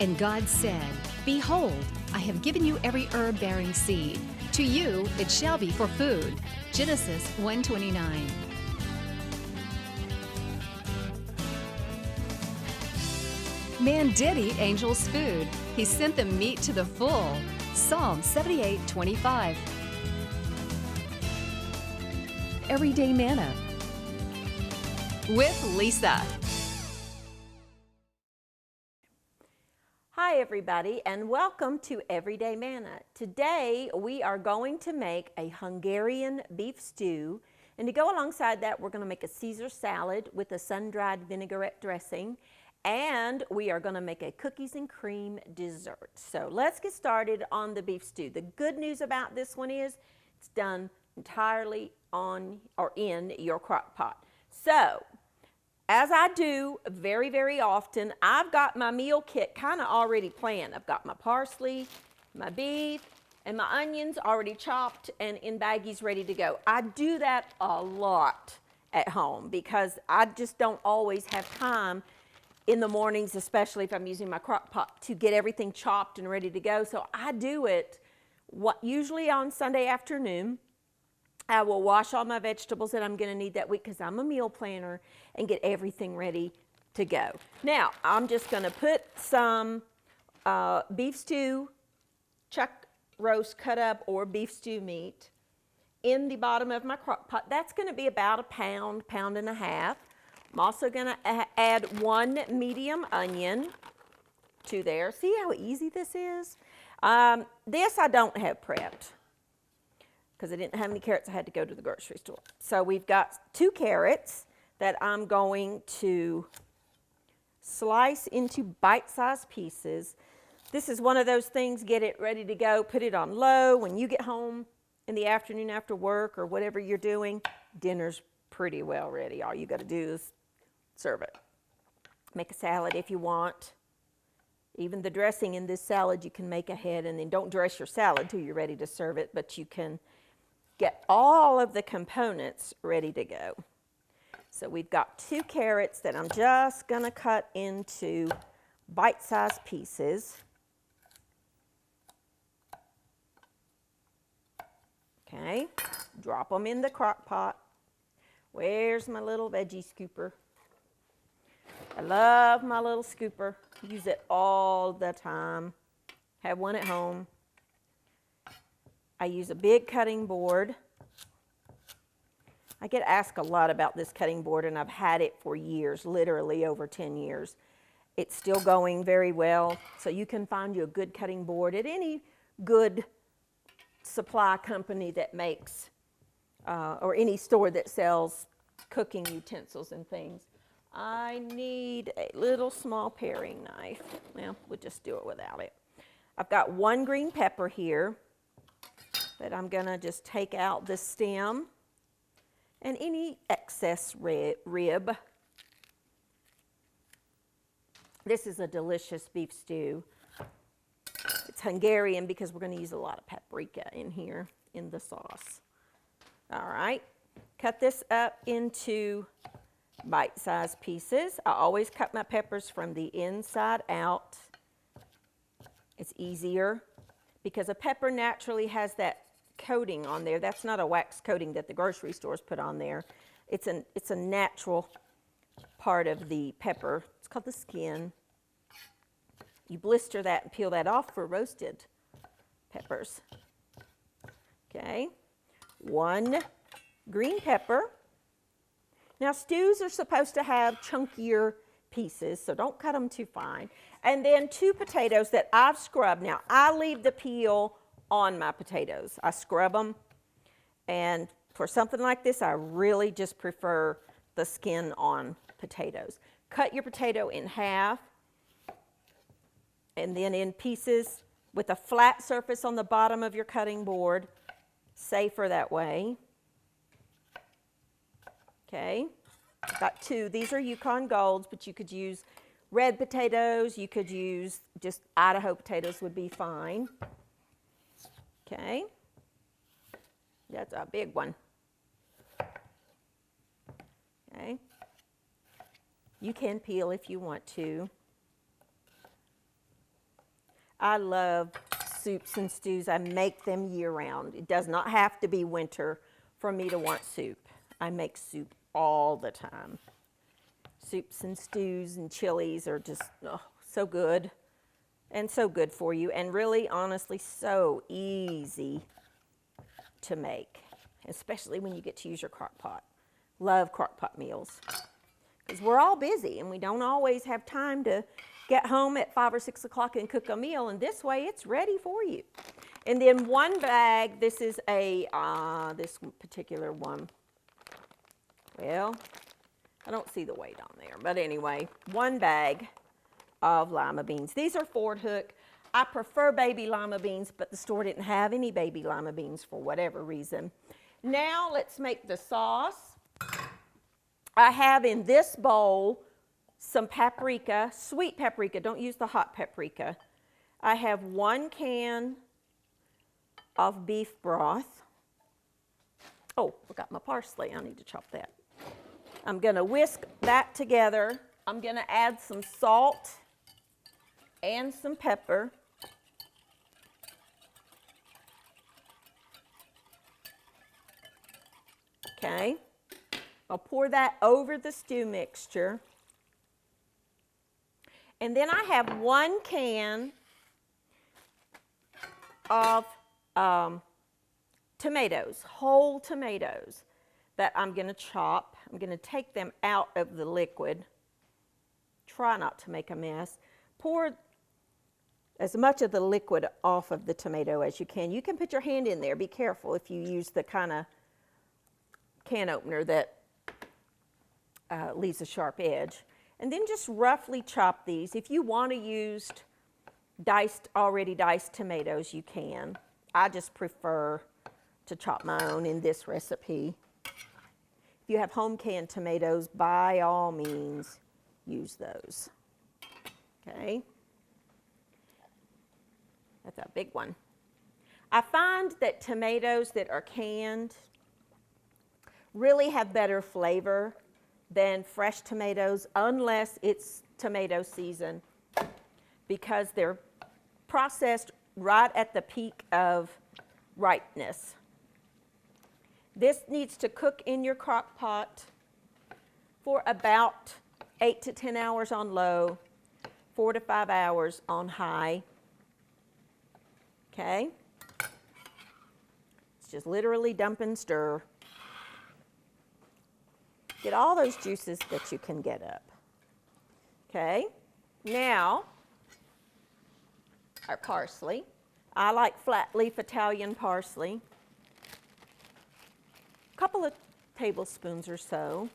And God said, Behold, I have given you every herb-bearing seed. To you it shall be for food. Genesis 1:29. Man did eat angels' food. He sent them meat to the full. Psalm 78:25. Everyday Manna with Lisa. Hi everybody, and welcome to Everyday Manna. Today we are going to make a Hungarian beef stew, and to go alongside that we're going to make a Caesar salad with a sun-dried vinaigrette dressing, and we are going to make a cookies and cream dessert. So let's get started on the beef stew. The good news about this one is it's done entirely on or in your crock pot. So as I do very, very often, I've got my meal kit kind of already planned. I've got my parsley, my beef, and my onions already chopped and in baggies ready to go. I do that a lot at home because I just don't always have time in the mornings, especially if I'm using my crock pot, to get everything chopped and ready to go. So I do it usually on Sunday afternoon. I will wash all my vegetables that I'm going to need that week because I'm a meal planner, and get everything ready to go. Now, I'm just going to put some beef stew, chuck roast cut up, or beef stew meat in the bottom of my crock pot. That's going to be about a pound, pound and a half. I'm also going to add one medium onion to there. See how easy this is? This I don't have prepped, because I didn't have any carrots. I had to go to the grocery store. So we've got 2 carrots that I'm going to slice into bite-sized pieces. This is one of those things, get it ready to go, put it on low. When you get home in the afternoon after work or whatever you're doing, dinner's pretty well ready. All you got to do is serve it. Make a salad if you want. Even the dressing in this salad you can make ahead, and then don't dress your salad till you're ready to serve it, but you can get all of the components ready to go. So we've got 2 carrots that I'm just going to cut into bite-sized pieces. Okay, drop them in the crock pot. Where's my little veggie scooper? I love my little scooper. Use it all the time. Have one at home. I use a big cutting board. I get asked a lot about this cutting board, and I've had it for years, literally over 10 years. It's still going very well, so you can find you a good cutting board at any good supply company that makes, or any store that sells cooking utensils and things. I need a little small paring knife. Well, we'll just do it without it. I've got 1 green pepper here that I'm going to just take out the stem and any excess rib. This is a delicious beef stew. It's Hungarian because we're going to use a lot of paprika in here in the sauce. All right, cut this up into bite-sized pieces. I always cut my peppers from the inside out. It's easier because a pepper naturally has that coating on there. That's not a wax coating that the grocery stores put on there. It's a natural part of the pepper. It's called the skin. You blister that and peel that off for roasted peppers. Okay, 1 green pepper. Now stews are supposed to have chunkier pieces, so don't cut them too fine. And then 2 potatoes that I've scrubbed. Now I leave the peel on my potatoes. I scrub them, and for something like this I really just prefer the skin on potatoes. Cut your potato in half and then in pieces with a flat surface on the bottom of your cutting board. Safer that way. Okay, got 2. These are Yukon Golds, but you could use red potatoes. You could use just Idaho potatoes would be fine. Okay, that's a big one. Okay, you can peel if you want to. I love soups and stews. I make them year-round. It does not have to be winter for me to want soup. I make soup all the time. Soups and stews and chilies are just so good and so good for you, and really, honestly, so easy to make, especially when you get to use your crock pot. Love crock pot meals because we're all busy and we don't always have time to get home at 5 or 6 o'clock and cook a meal, and this way it's ready for you. And then one bag, this is a, this particular one, well, I don't see the weight on there, but anyway, one bag of lima beans. These are Ford Hook. I prefer baby lima beans, but the store didn't have any baby lima beans for whatever reason. Now let's make the sauce. I have in this bowl some paprika, sweet paprika. Don't use the hot paprika. I have 1 can of beef broth. Oh, forgot my parsley. I need to chop that. I'm going to whisk that together. I'm going to add some salt and some pepper. Okay. I'll pour that over the stew mixture. And then I have 1 can of tomatoes, whole tomatoes, that I'm going to chop. I'm going to take them out of the liquid. Try not to make a mess. Pour as much of the liquid off of the tomato as you can. You can put your hand in there. Be careful if you use the kind of can opener that leaves a sharp edge. And then just roughly chop these. If you want to use already diced tomatoes, you can. I just prefer to chop my own in this recipe. If you have home canned tomatoes, by all means, use those. Okay. That's a big one. I find that tomatoes that are canned really have better flavor than fresh tomatoes, unless it's tomato season, because they're processed right at the peak of ripeness. This needs to cook in your crock pot for about 8 to 10 hours on low, 4 to 5 hours on high. Okay? It's just literally dump and stir. Get all those juices that you can get up. Okay? Now, our parsley. I like flat leaf Italian parsley. A couple of tablespoons or so.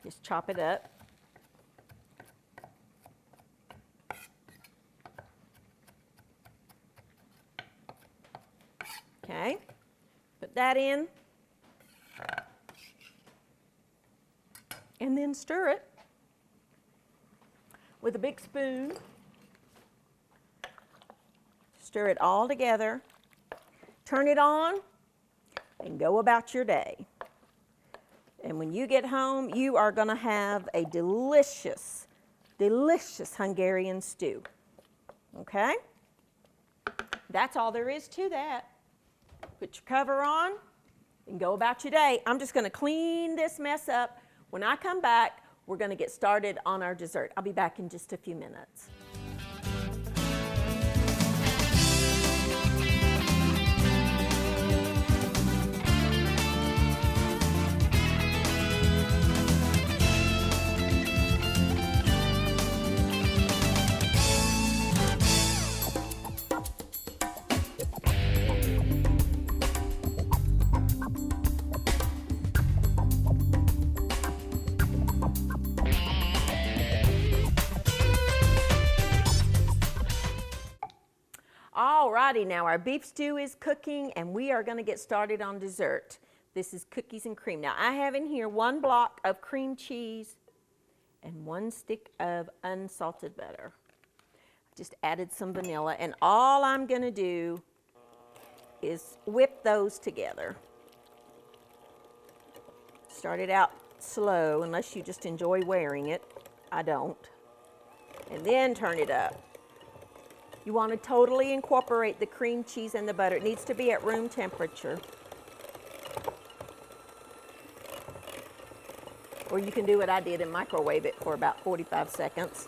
Just chop it up. Okay, put that in. And then stir it with a big spoon. Stir it all together. Turn it on and go about your day. And when you get home, you are going to have a delicious, delicious Hungarian stew. Okay? That's all there is to that. Put your cover on and go about your day. I'm just going to clean this mess up. When I come back, we're going to get started on our dessert. I'll be back in just a few minutes. Alrighty, now our beef stew is cooking and we are going to get started on dessert. This is cookies and cream. Now I have in here 1 block of cream cheese and 1 stick of unsalted butter. I just added some vanilla, and all I'm going to do is whip those together. Start it out slow unless you just enjoy wearing it. I don't. and then turn it up. You want to totally incorporate the cream cheese and the butter. It needs to be at room temperature. Or you can do what I did and microwave it for about 45 seconds.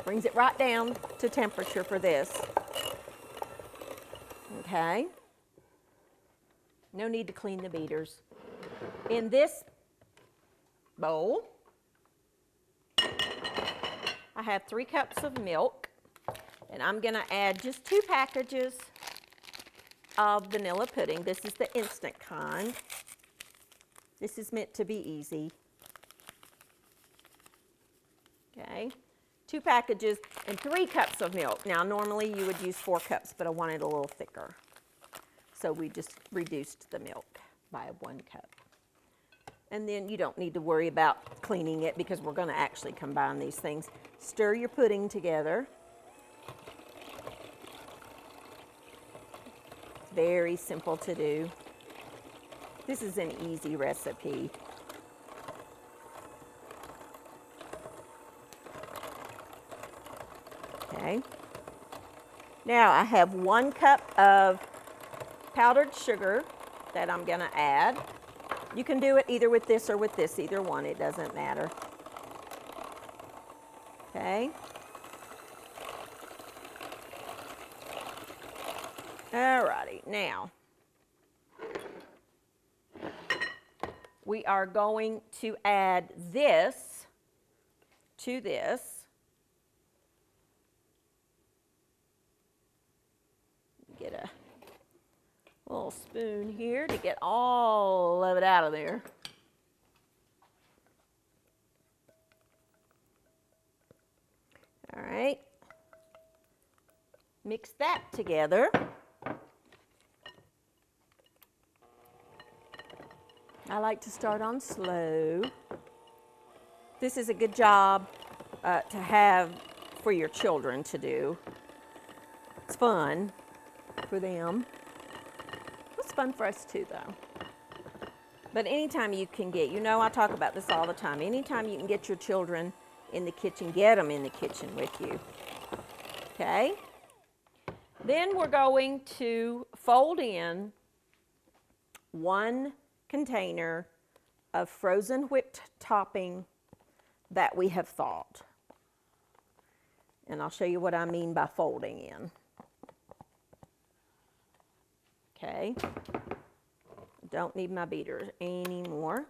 Brings it right down to temperature for this. Okay. No need to clean the beaters. In this bowl, I have 3 cups of milk, and I'm going to add just 2 packages of vanilla pudding. This is the instant kind. This is meant to be easy. Okay, 2 packages and 3 cups of milk. Now, normally you would use 4 cups, but I want it a little thicker. So we just reduced the milk by 1 cup. And then you don't need to worry about cleaning it because we're going to actually combine these things. Stir your pudding together. It's very simple to do. This is an easy recipe. Okay. Now I have 1 cup of powdered sugar that I'm going to add. You can do it either with this or with this, either one, it doesn't matter. Okay. Alrighty, now we are going to add this to this. Get a little spoon here to get all of it out of there. All right. Mix that together. I like to start on slow. This is a good job to have for your children to do. It's fun for them. It's fun for us too, though. But anytime you can get, you know I talk about this all the time, anytime you can get your children in the kitchen, get them in the kitchen with you. Okay? Then we're going to fold in 1 container of frozen whipped topping that we have thawed. And I'll show you what I mean by folding in. Okay, don't need my beaters anymore.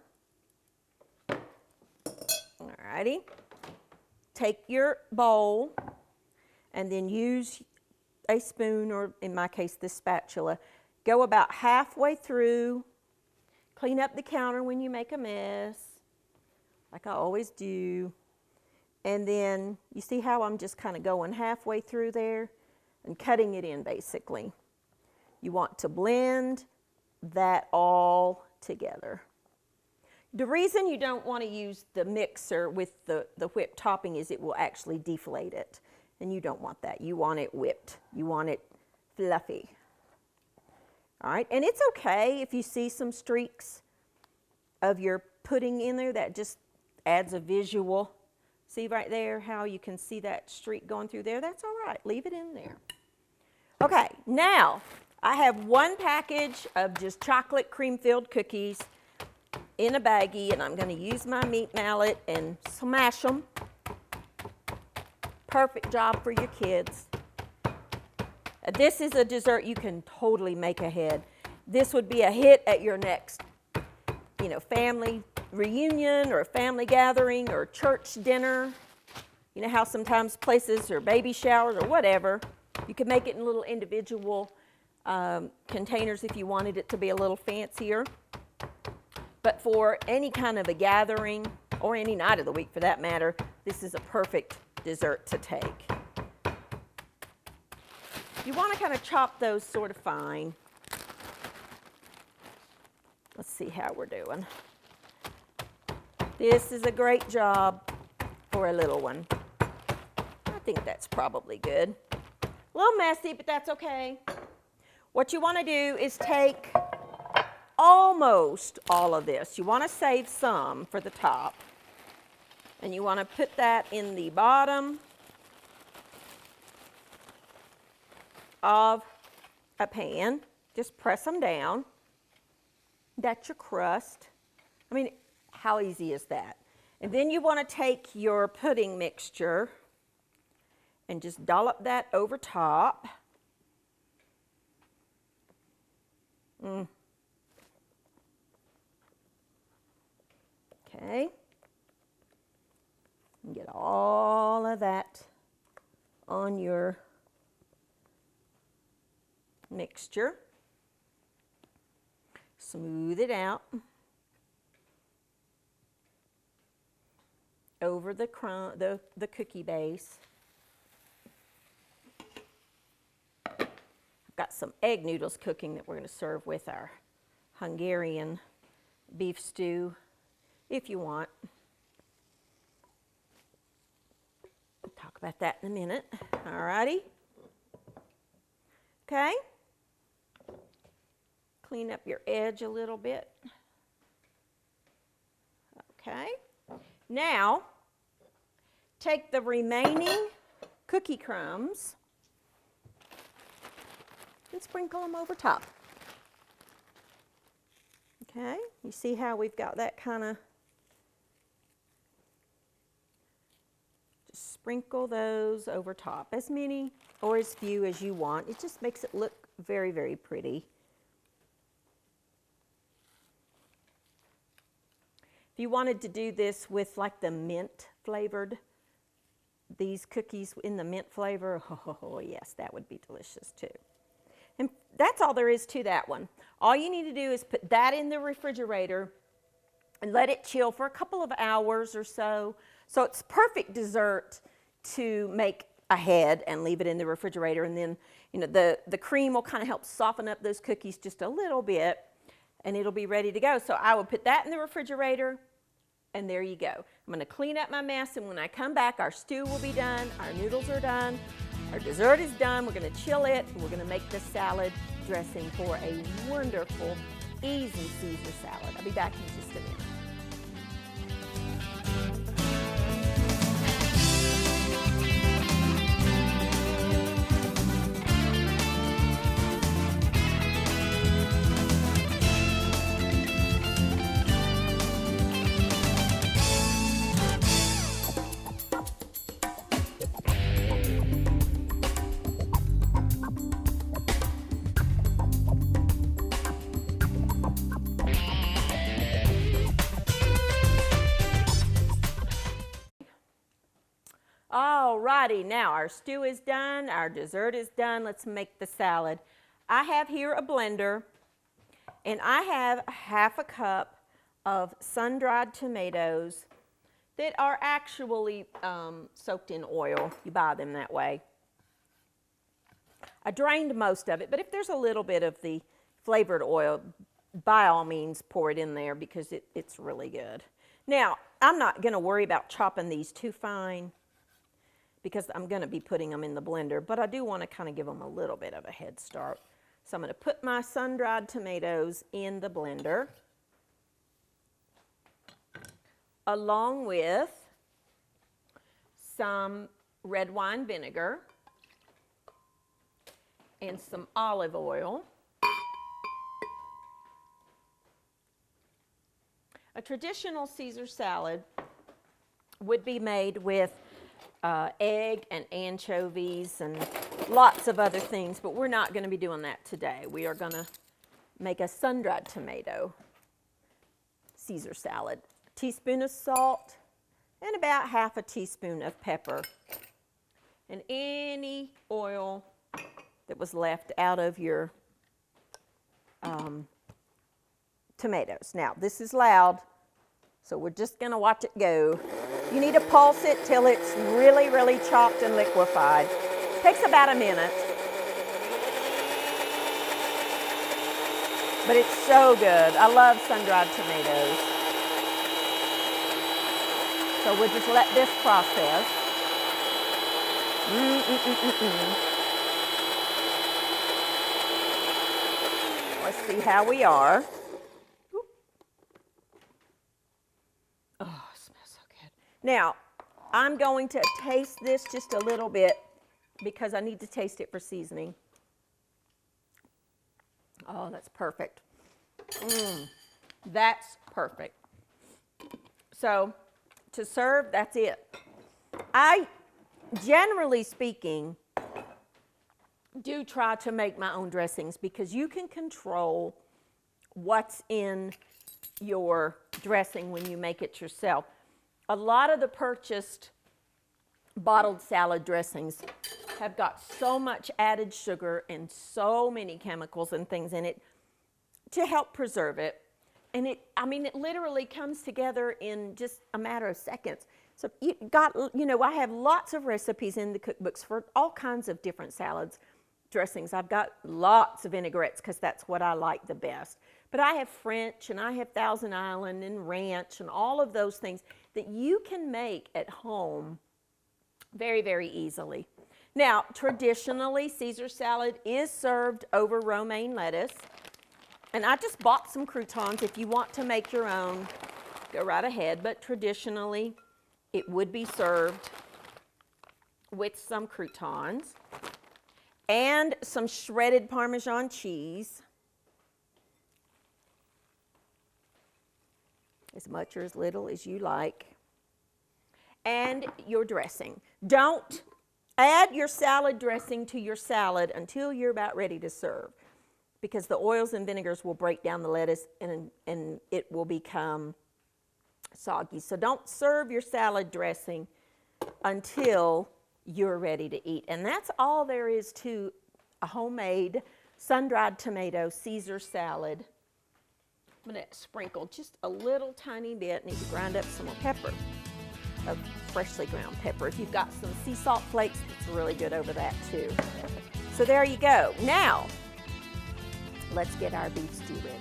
Alrighty, take your bowl and then use a spoon, or in my case this spatula. Go about halfway through. Clean up the counter when you make a mess, like I always do. And then you see how I'm just kind of going halfway through there and cutting it in basically. You want to blend that all together. The reason you don't want to use the mixer with the whipped topping is it will actually deflate it. And you don't want that. You want it whipped. You want it fluffy. All right, and it's okay if you see some streaks of your pudding in there. That just adds a visual. See right there how you can see that streak going through there? That's all right. Leave it in there. Okay, now I have 1 package of just chocolate cream-filled cookies in a baggie, and I'm going to use my meat mallet and smash them. Perfect job for your kids. This is a dessert you can totally make ahead. This would be a hit at your next, family reunion or family gathering or church dinner. You know how sometimes places or baby showers or whatever, you can make it in little individual containers if you wanted it to be a little fancier. But for any kind of a gathering or any night of the week for that matter, this is a perfect dessert to take. You want to kind of chop those sort of fine. Let's see how we're doing. This is a great job for a little one. I think that's probably good. A little messy, but that's okay. What you want to do is take almost all of this. You want to save some for the top. And you want to put that in the bottom of a pan. Just press them down. That's your crust. I mean, how easy is that? And then you want to take your pudding mixture and just dollop that over top. Okay. And get all of that on your mixture. Smooth it out over the cookie base. I've got some egg noodles cooking that we're going to serve with our Hungarian beef stew, if you want. We'll talk about that in a minute. All righty. Okay. Clean up your edge a little bit. Okay. Now, take the remaining cookie crumbs and sprinkle them over top. Okay, you see how we've got that kind of, just sprinkle those over top, as many or as few as you want. It just makes it look very, very pretty. If you wanted to do this with like the mint flavored, these cookies in the mint flavor, oh yes, that would be delicious too. And that's all there is to that one. All you need to do is put that in the refrigerator and let it chill for a couple of hours or so. So it's perfect dessert to make ahead and leave it in the refrigerator. And then, you know, the cream will kind of help soften up those cookies just a little bit, and it'll be ready to go. So I will put that in the refrigerator, and there you go. I'm going to clean up my mess, and when I come back, our stew will be done, our noodles are done, our dessert is done. We're going to chill it, and we're going to make the salad dressing for a wonderful, easy Caesar salad. I'll be back in just a minute. Alrighty, now our stew is done, our dessert is done. Let's make the salad. I have here a blender, and I have half a cup of sun-dried tomatoes that are actually soaked in oil. You buy them that way. I drained most of it, but if there's a little bit of the flavored oil, by all means pour it in there because it's really good. Now, I'm not going to worry about chopping these too fine because I'm going to be putting them in the blender, but I do want to kind of give them a little bit of a head start. So I'm going to put my sun-dried tomatoes in the blender along with some red wine vinegar and some olive oil. A traditional Caesar salad would be made with egg and anchovies and lots of other things, but we're not going to be doing that today. We are going to make a sun-dried tomato Caesar salad. A teaspoon of salt and about half a teaspoon of pepper. And any oil that was left out of your tomatoes. Now, this is loud, so we're just going to watch it go. You need to pulse it till it's really, really chopped and liquefied. Takes about a minute. But it's so good. I love sun-dried tomatoes. So we'll just let this process. Let's see how we are. Now, I'm going to taste this just a little bit because I need to taste it for seasoning. Oh, that's perfect. That's perfect. So to serve, that's it. I, generally speaking, do try to make my own dressings because you can control what's in your dressing when you make it yourself. A lot of the purchased bottled salad dressings have got so much added sugar and so many chemicals and things in it to help preserve it. And it literally comes together in just a matter of seconds. So I have lots of recipes in the cookbooks for all kinds of different salads, dressings. I've got lots of vinaigrettes because that's what I like the best. But I have French and I have Thousand Island and ranch and all of those things that you can make at home very, very easily. Now, traditionally, Caesar salad is served over romaine lettuce. And I just bought some croutons. If you want to make your own, go right ahead. But traditionally, it would be served with some croutons and some shredded Parmesan cheese. As much or as little as you like. And your dressing. Don't add your salad dressing to your salad until you're about ready to serve, because the oils and vinegars will break down the lettuce and it will become soggy. So don't serve your salad dressing until you're ready to eat. And that's all there is to a homemade sun-dried tomato Caesar salad. I'm going to sprinkle just a little tiny bit. Need to grind up some more pepper, of freshly ground pepper. If you've got some sea salt flakes, it's really good over that too. So there you go. Now, let's get our beef stew ready.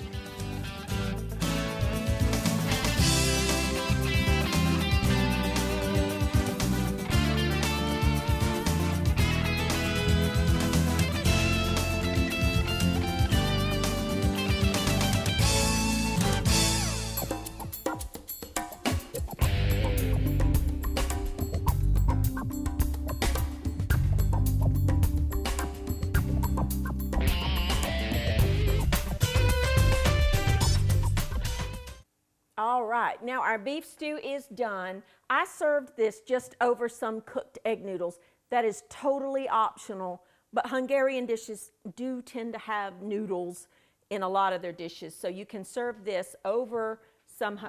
All right, now our beef stew is done. I served this just over some cooked egg noodles. That is totally optional, but Hungarian dishes do tend to have noodles in a lot of their dishes. So you can serve this over some,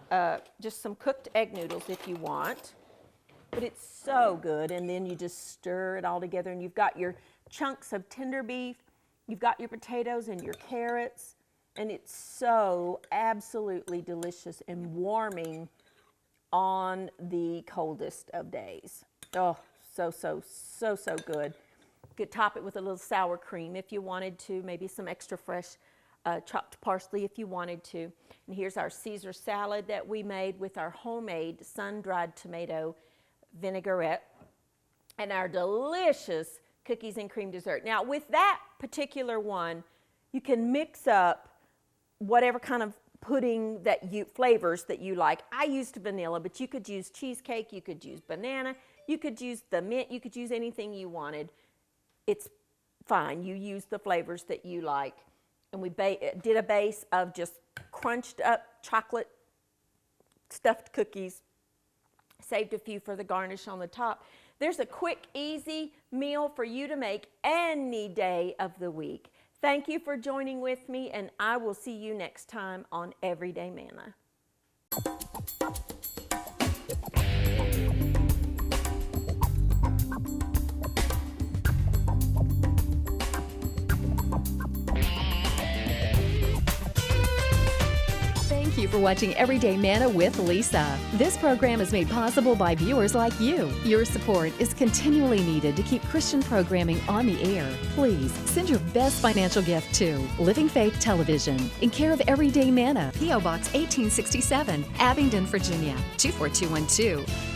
just some cooked egg noodles if you want. But it's so good, and then you just stir it all together, and you've got your chunks of tender beef, you've got your potatoes and your carrots, and it's so absolutely delicious and warming on the coldest of days. Oh, so good. You could top it with a little sour cream if you wanted to, maybe some extra fresh chopped parsley if you wanted to. And here's our Caesar salad that we made with our homemade sun-dried tomato vinaigrette and our delicious cookies and cream dessert. Now, with that particular one, you can mix up whatever kind of pudding flavors that you like. I used vanilla, but you could use cheesecake, you could use banana, you could use the mint, you could use anything you wanted. It's fine. You use the flavors that you like. And we did a base of just crunched up chocolate stuffed cookies, saved a few for the garnish on the top. There's a quick, easy meal for you to make any day of the week. Thank you for joining with me, and I will see you next time on Everyday Manna. Thank you for watching Everyday Manna with Lisa. This program is made possible by viewers like you. Your support is continually needed to keep Christian programming on the air. Please send your best financial gift to Living Faith Television in care of Everyday Manna, P.O. Box 1867, Abingdon, Virginia 24212.